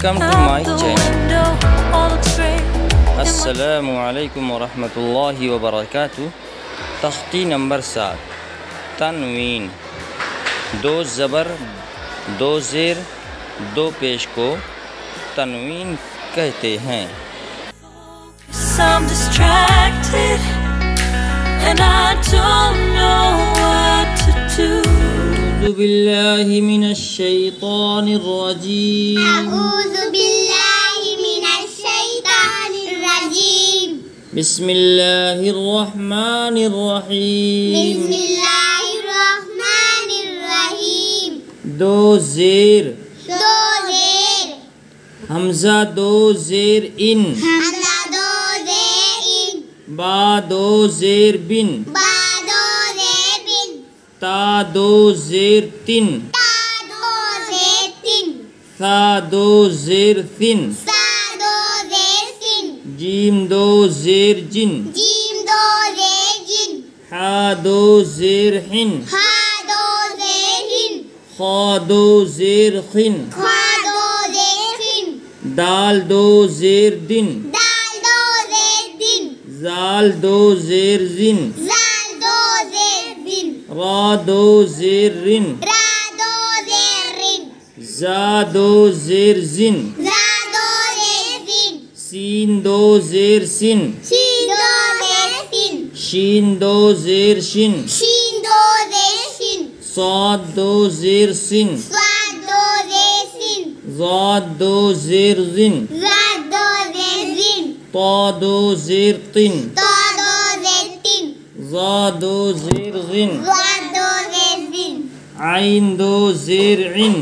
Welcome to my channel. Assalamu alaikum wa rahmatullahi wa barakatuh. तख्ती number 7 तनवीन। दो ज़बर, दो ज़ेर, दो पेश को तनवीन कहते हैं। अऊज़ु बिल्लाहि मिनश शैतानिर रजीम। बिस्मिल्लाहिर रहमानिर रहीम। दो ज़ेर, हमज़ा दो ज़ेर इन, बा दो ज़ेर बिन, ता दो ज़ेर तिन, सा दो ज़ेर सिन, जीम दो ज़ेर जिन, हा दो ज़ेर हिन, खा दो ज़ेर खिन, दाल दो ज़ेर दिन, जाल दो ज़ेर जिन, रा दो ज़ेर रिन, जा दो ज़ेर जिन, सीन दो ज़ेर सिन, शीन दो ज़ेर शिन, साद दो ज़ेर सिन, ज़ाद दो ज़ेर जिन, ता दो ज़ेर तिन, ज़ा दो ज़ेर ज़िन, आइन दो ज़ेर इन,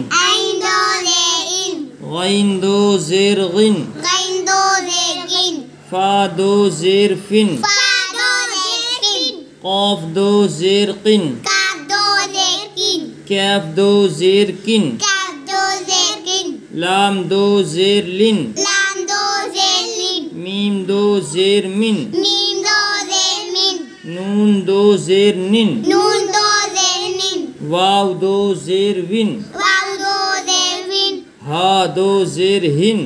गैन दो ज़ेर गिन, फा दो ज़ेर फिन, क़ाफ दो ज़ेर क़िन, कैफ दो ज़ेर किन, लाम दो ज़ेर लिन, मीम दो ज़ेर मिन, नून दो ज़ेर निन, वाव दो ज़ेर विन, हा दो ज़ेर हिन,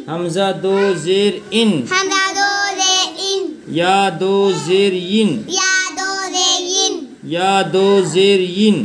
हमज़ा दो ज़ेर इन, या दो ज़ेर यिन, या दो ज़ेर यिन,